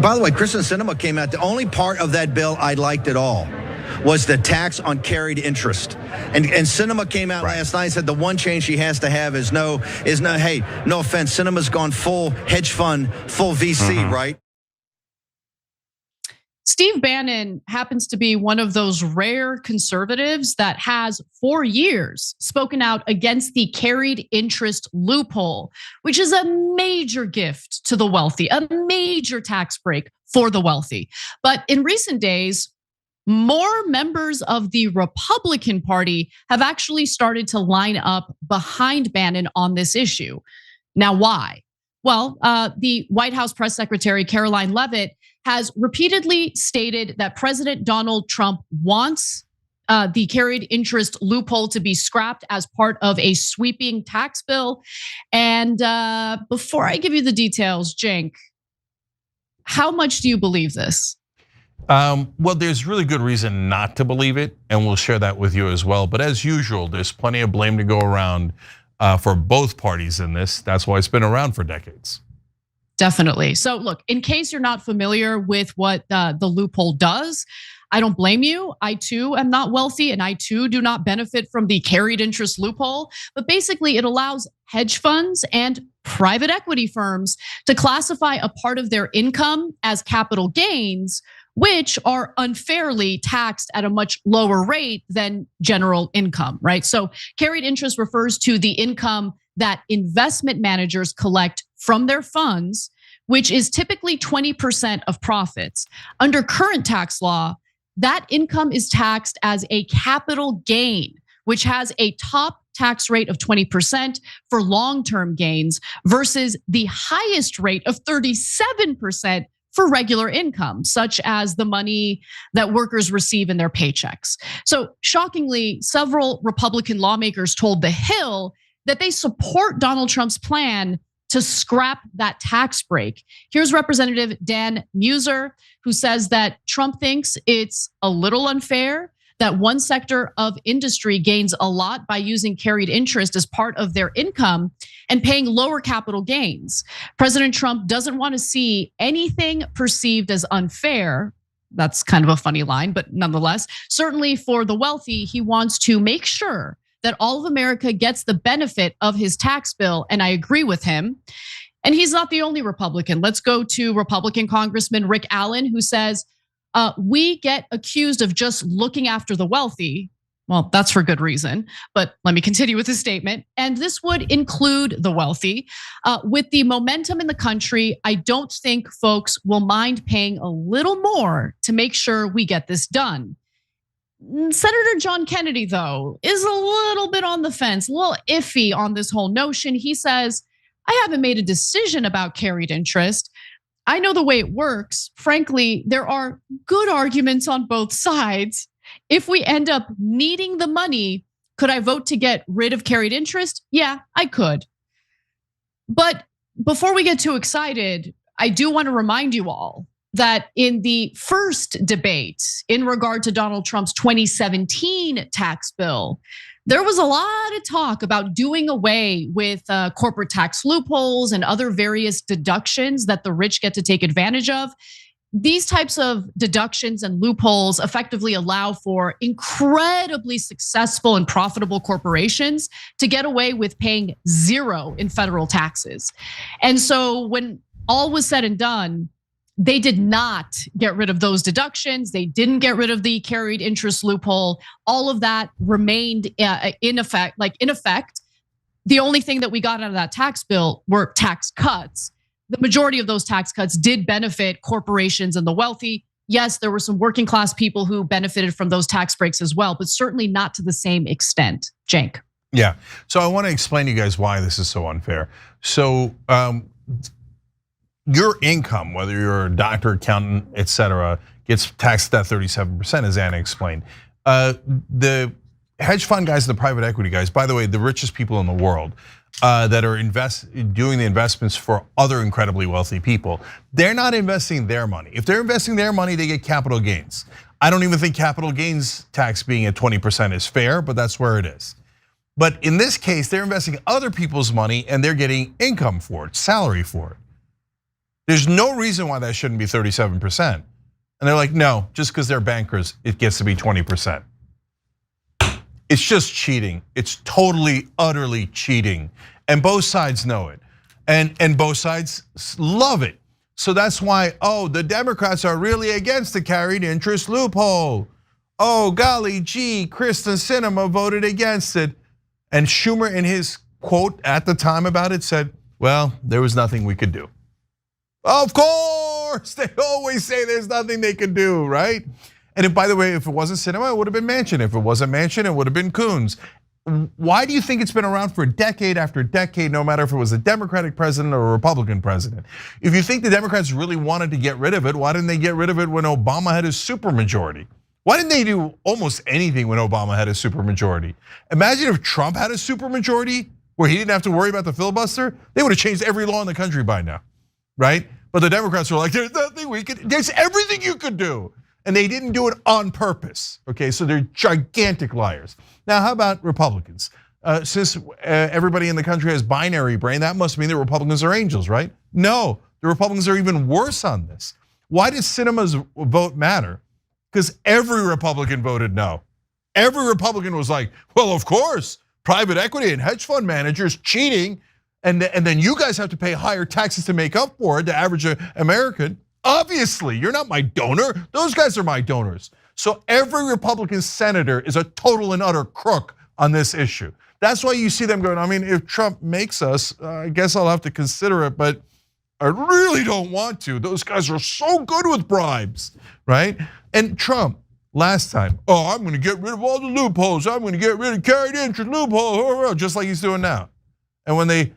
By the way, Kristen Sinema came out. The only part of that bill I liked at all was the tax on carried interest. And Sinema came out last night and said the one change she has to have is no, hey, no offense, Sinema's gone full hedge fund, full VC, right? Steve Bannon happens to be one of those rare conservatives that has for years spoken out against the carried interest loophole, which is a major gift to the wealthy, a major tax break for the wealthy. But in recent days, more members of the Republican Party have actually started to line up behind Bannon on this issue. Now, why? Well, the White House press secretary, Caroline Leavitt, has repeatedly stated that President Donald Trump wants the carried interest loophole to be scrapped as part of a sweeping tax bill. And before I give you the details, Cenk, how much do you believe this? Well, there's really good reason not to believe it, and we'll share that with you as well. But as usual, there's plenty of blame to go around for both parties in this. That's why it's been around for decades. Definitely. So look, in case you're not familiar with what the loophole does, I don't blame you. I too am not wealthy and I too do not benefit from the carried interest loophole. But basically it allows hedge funds and private equity firms to classify a part of their income as capital gains, which are unfairly taxed at a much lower rate than general income, right? So carried interest refers to the income that investment managers collect from their funds, which is typically 20% of profits. Under current tax law, that income is taxed as a capital gain, which has a top tax rate of 20% for long-term gains versus the highest rate of 37% for regular income, such as the money that workers receive in their paychecks. So shockingly, several Republican lawmakers told The Hill that they support Donald Trump's plan to scrap that tax break. Here's Representative Dan Muser, who says that Trump thinks it's a little unfair that one sector of industry gains a lot by using carried interest as part of their income and paying lower capital gains. President Trump doesn't want to see anything perceived as unfair. That's kind of a funny line, but nonetheless, certainly for the wealthy, he wants to make sure that all of America gets the benefit of his tax bill, and I agree with him. And he's not the only Republican. Let's go to Republican Congressman Rick Allen, who says, we get accused of just looking after the wealthy. Well, that's for good reason, but let me continue with his statement. And this would include the wealthy. With the momentum in the country, I don't think folks will mind paying a little more to make sure we get this done. Senator John Kennedy, though, is a little bit on the fence, a little iffy on this whole notion. He says, I haven't made a decision about carried interest. I know the way it works. Frankly, there are good arguments on both sides. If we end up needing the money, could I vote to get rid of carried interest? Yeah, I could. But before we get too excited, I do want to remind you all that in the first debate in regard to Donald Trump's 2017 tax bill, there was a lot of talk about doing away with corporate tax loopholes and other various deductions that the rich get to take advantage of. These types of deductions and loopholes effectively allow for incredibly successful and profitable corporations to get away with paying zero in federal taxes. And so when all was said and done, they did not get rid of those deductions. They didn't get rid of the carried interest loophole. All of that remained in effect. The only thing that we got out of that tax bill were tax cuts. The majority of those tax cuts did benefit corporations and the wealthy. Yes, there were some working class people who benefited from those tax breaks as well, but certainly not to the same extent. Cenk. Yeah, so I want to explain to you guys why this is so unfair. So your income, whether you're a doctor, accountant, etc., gets taxed at 37%, as Anna explained. The hedge fund guys and the private equity guys, by the way, the richest people in the world that are doing the investments for other incredibly wealthy people, they're not investing their money. If they're investing their money, they get capital gains. I don't even think capital gains tax being at 20% is fair, but that's where it is. But in this case, they're investing other people's money and they're getting income for it, salary for it. There's no reason why that shouldn't be 37%. And they're like, no, just because they're bankers, it gets to be 20%. It's just cheating. It's totally, utterly cheating. And both sides know it. And both sides love it. So that's why, the Democrats are really against the carried interest loophole. Oh, golly gee, Kristen Sinema voted against it. And Schumer, in his quote at the time about it, said, well, there was nothing we could do. Of course, they always say there's nothing they could do, right? And if, by the way, if it wasn't Sinema, it would have been Manchin. If it wasn't Manchin, it would have been Coons. Why do you think it's been around for decade after decade, no matter if it was a Democratic president or a Republican president? If you think the Democrats really wanted to get rid of it, why didn't they get rid of it when Obama had his supermajority? Why didn't they do almost anything when Obama had his supermajority? Imagine if Trump had a supermajority where he didn't have to worry about the filibuster. They would have changed every law in the country by now, right? But the Democrats were like, there's nothing we could, there's everything you could do. And they didn't do it on purpose, okay? So they're gigantic liars. Now, how about Republicans? Since everybody in the country has binary brain, that must mean the Republicans are angels, right? No, the Republicans are even worse on this. Why does Sinema's vote matter? Because every Republican voted no. Every Republican was like, well, of course, private equity and hedge fund managers cheating, and then you guys have to pay higher taxes to make up for it, the average American. Obviously, you're not my donor. Those guys are my donors. So every Republican senator is a total and utter crook on this issue. That's why you see them going, I mean, if Trump makes us, I guess I'll have to consider it, but I really don't want to. Those guys are so good with bribes, right? And Trump, last time, I'm gonna get rid of all the loopholes. I'm gonna get rid of carried interest loophole, just like he's doing now. And when they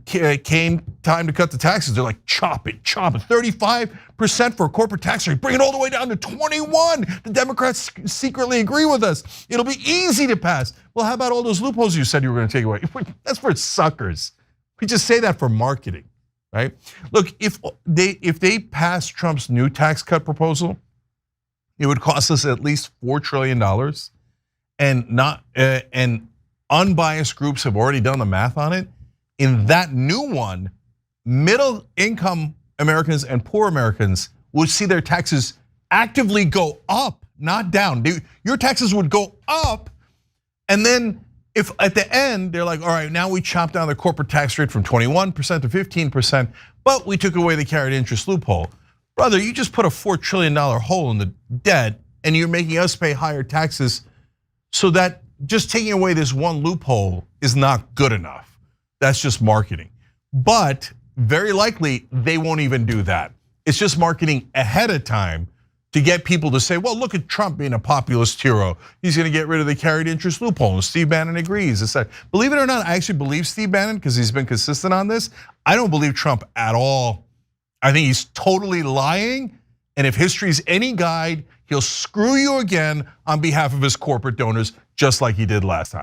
came time to cut the taxes, they're like, chop it, 35% for a corporate tax rate, bring it all the way down to 21. The Democrats secretly agree with us. It'll be easy to pass. Well, how about all those loopholes you said you were gonna take away? That's for suckers. We just say that for marketing, right? Look, if they pass Trump's new tax cut proposal, it would cost us at least $4 trillion, and unbiased groups have already done the math on it. In that new one, middle income Americans and poor Americans would see their taxes actively go up, not down. Your taxes would go up, and then if at the end they're like, all right, now we chopped down the corporate tax rate from 21% to 15%, but we took away the carried interest loophole. Brother, you just put a $4 trillion hole in the debt, and you're making us pay higher taxes, so that just taking away this one loophole is not good enough. That's just marketing. But very likely they won't even do that. It's just marketing ahead of time to get people to say, well, look at Trump being a populist hero. He's gonna get rid of the carried interest loophole, and Steve Bannon agrees. Believe it or not, I actually believe Steve Bannon because he's been consistent on this. I don't believe Trump at all. I think he's totally lying, and if history's any guide, he'll screw you again on behalf of his corporate donors, just like he did last time.